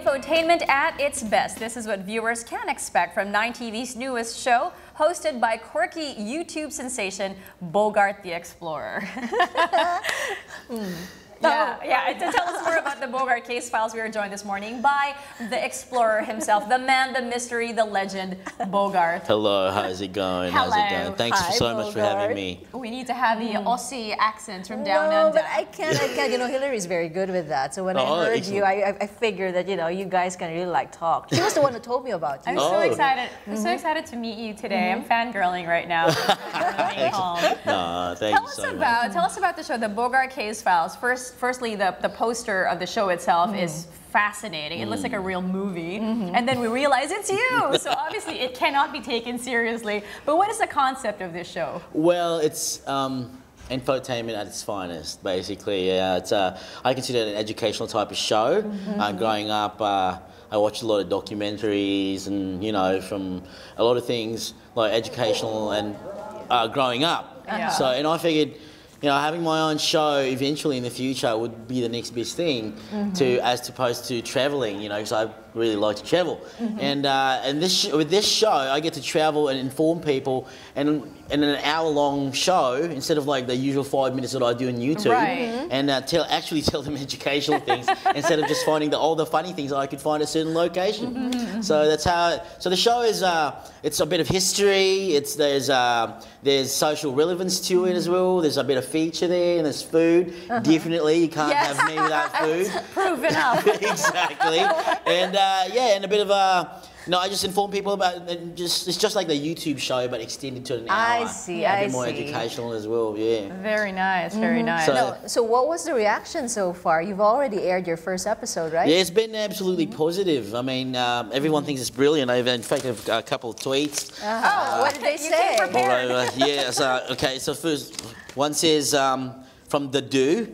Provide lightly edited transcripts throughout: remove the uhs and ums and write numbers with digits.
Infotainment at its best. This is what viewers can expect from 9TV's newest show, hosted by quirky YouTube sensation Bogart the Explorer. Yeah. To tell us more about the Bogart Case Files, we are joined this morning by the Explorer himself, the man, the mystery, the legend, Bogart. Hello, how's it going? Hello. How's it going? Thanks so much for having me. We need to have the Aussie accent from down under. But I can't. You know, Hillary's very good with that. So when I heard excellent. you, I figured that, you know, you guys can really like talk. She was the one who told me about you. I'm so excited. I'm so excited to meet you today. I'm fangirling right now. No, thank you so much. Tell us about the show, the Bogart Case Files. Firstly, the poster of the show itself is fascinating. It looks like a real movie. And then we realize it's you. So obviously it cannot be taken seriously. But what is the concept of this show? Well, it's infotainment at its finest, basically. Yeah, it's I consider it an educational type of show. Growing up, I watched a lot of documentaries and, you know, from a lot of things like educational and growing up. So, and I figured, you know, having my own show eventually in the future would be the next best thing, as opposed to traveling, you know, because I really like to travel. And with this show, I get to travel and inform people, and in an hour-long show, instead of like the usual 5 minutes that I do on YouTube, and actually tell them educational things instead of just finding all the funny things that I could find at a certain location. So that's how. So the show is it's a bit of history. There's social relevance to it as well. There's a bit of feature there, and there's food. Definitely, you can't have me without food. Proven up. Exactly. And and a bit of no, I just inform people about it. It's just like the YouTube show, but extended to an hour. I see. A bit more educational as well. Yeah. Very nice. Very nice. So what was the reaction so far? You've already aired your first episode, right? Yeah, it's been absolutely positive. I mean, everyone thinks it's brilliant. In fact, I've got a couple of tweets. What did they say? Okay, so first one says, from the _do,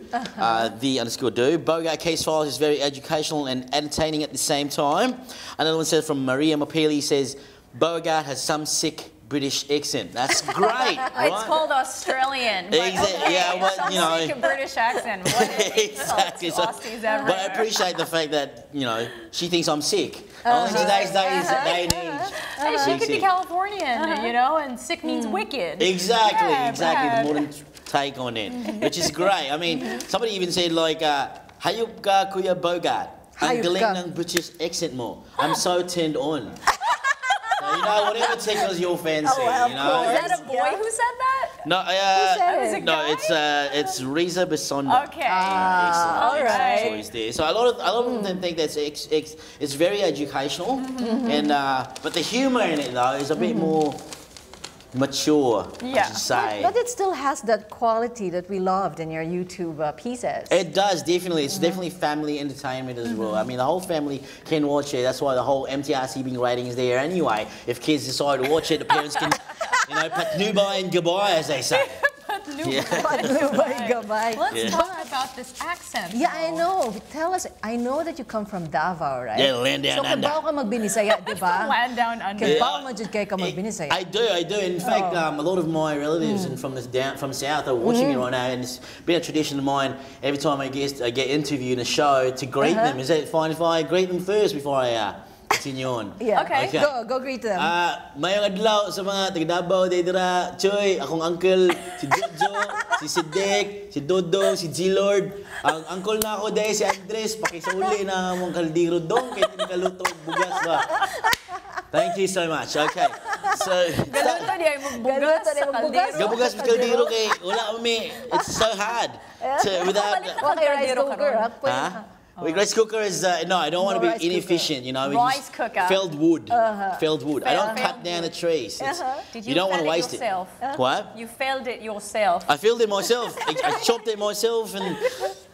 Bogart Case Files is very educational and entertaining at the same time. Another one says from Maria Mapeli, says, Bogart has some sick British accent. That's great, right? It's called Australian. Exactly. Yeah, well, you know, sick British accent. What exactly. So, but I appreciate the fact that, you know, she thinks I'm sick. Only today's day and age. Hey, she could be Californian, you know, and sick means wicked. Exactly, the modern take on it, which is great. I mean, somebody even said like, hayop ka Kuya Bogart. Ang galing ng British accent mo. I'm so turned on. So, you know, whatever tickles your fancy, you know. Was that a boy who said that? No, it's Riza Basonda. Okay. All right. Choice there. So a lot of them think that's it's very educational, and but the humour in it though is a bit more mature, I should say. But it still has that quality that we loved in your YouTube pieces. It does, definitely. It's definitely family entertainment as well. I mean, the whole family can watch it. That's why the whole MTRCB rating is there anyway. If kids decide to watch it, the parents can, you know, patnubay and goodbye, as they say. Let's talk about this accent. Yeah, I know. Tell us, I know that you come from Davao, right? Yeah, land down under. So, kabaw ka magbinisaya, di ba? Land down under. Kabaw mo dyan kayo magbinisaya. I do. In fact, a lot of my relatives and from south are watching me right now, and it's been a tradition of mine every time I get interviewed in a show to greet them. Is it fine if I greet them first before I continue on? Yeah. Okay. Go greet them. Mayong adlaw sa mga taga-Davao dira, Choy, akong uncle, si Jojo, si Sidek, si Dodo, si G-Lord. Ang uncle na ako dahil si Andres, pakisauli na mong kaldero dong, kaya tinikaluto bugas ba. Thank you so much. Okay. So, galuto niya yung magbugas sa kaldero. Gabugas sa kaldero kay wala kami. It's so hard without rice cooker. With rice cooker is no, I don't want to be inefficient. You know, rice cooker. Felled wood. Felled wood. I don't cut down the trees. You don't want to waste it. What? You felled it yourself. I felled it myself. I chopped it myself and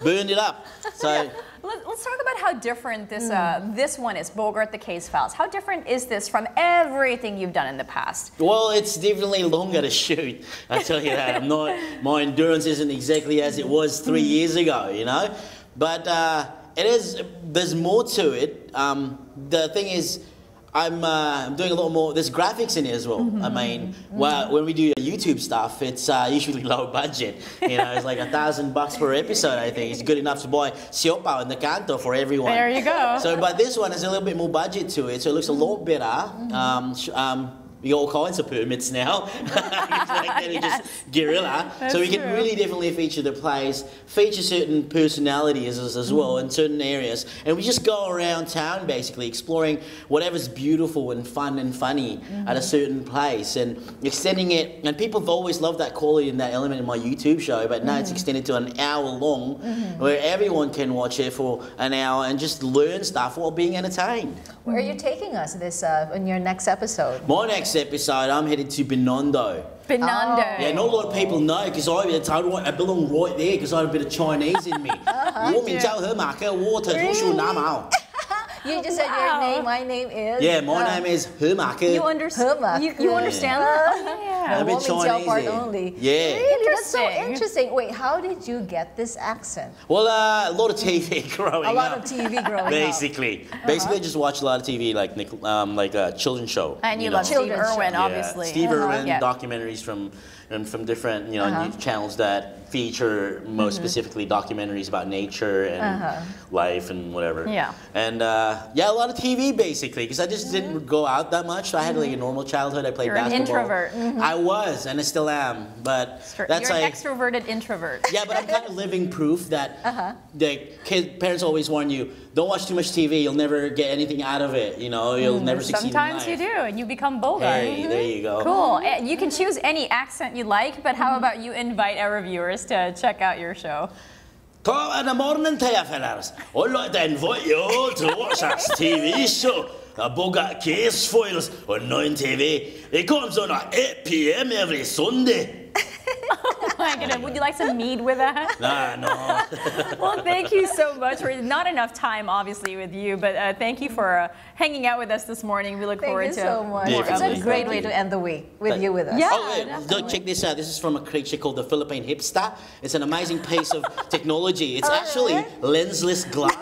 burned it up. So. Let's talk about how different this one is, Bogart the Case Files. How different is this from everything you've done in the past? Well, it's definitely longer to shoot. I tell you that. My endurance isn't exactly as it was 3 years ago, you know. But it is. There's more to it. The thing is, I'm doing a lot more. There's graphics in it as well. I mean, when we do YouTube stuff, it's usually low budget. You know, it's like $1,000 per episode. I think it's good enough to buy siopao and the canto for everyone. There you go. So, but this one has a little bit more budget to it, so it looks a lot better. We got all kinds of permits now. It's like just guerrilla. So we can really definitely feature the place, feature certain personalities as well in certain areas. And we just go around town basically exploring whatever's beautiful and fun and funny at a certain place and extending it. And people have always loved that quality and that element in my YouTube show, but now it's extended to an hour long where everyone can watch it for an hour and just learn stuff while being entertained. Where are you taking us in your next episode? My next episode, I'm headed to Binondo. Binondo. Yeah, not a lot of people know because I belong right there because I have a bit of Chinese in me. You just said your name. My name is. Yeah, my name is Hermake. You understand? You understand that? Yeah. A bit Chinese part there. only. Yeah. Really, that's so interesting. Wait, how did you get this accent? Well, a lot of TV growing up. A lot of TV growing Basically, I just watch a lot of TV, like a children's show. And you love Steve Irwin, obviously. Steve Irwin, documentaries from different channels that feature most specifically documentaries about nature and life and whatever. Yeah. And a lot of TV basically because I just didn't go out that much. So I had like a normal childhood. I played basketball. You're an introvert. I was, and I still am, but that's You're an like extroverted introvert. yeah, but I'm kind of living proof that the parents always warn you, don't watch too much TV. You'll never get anything out of it. You know, you'll never succeed in life. Sometimes you do, and you become Bogart. Hey, there you go. Cool. You can choose any accent you like, but how about you invite our viewers to check out your show? Top of the morning to you, fellas. I'd like to invite you all to watch this TV show, the Bogart Case Files on 9TV. It comes on at 8 p.m. every Sunday. Oh my goodness, would you like some mead with that? No. Well, thank you so much. We're not enough time, obviously, with you, but thank you for hanging out with us this morning. We look forward to so much. more It's of a great way to end the week with you with us. Yeah. Oh, yeah. Check this out. This is from a creature called the Philippine hipster. It's an amazing piece of technology. It's actually lensless glasses.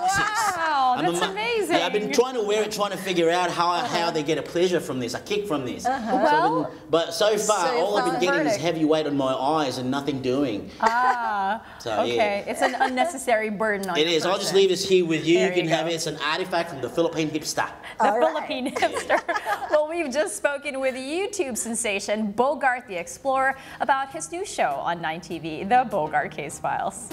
Wow, that's amazing. Yeah, I've been trying to wear it, trying to figure out how they get a pleasure from this, a kick from this. But so far, all I've been getting is heavy weight on my eyes and nothing doing. Okay. It's an unnecessary burden on you. It is. I'll just leave this here with you. You can have it. It's an artifact from the Philippine hipster. The Philippine hipster. Well, we've just spoken with YouTube sensation Bogart the Explorer about his new show on 9TV, The Bogart Case Files.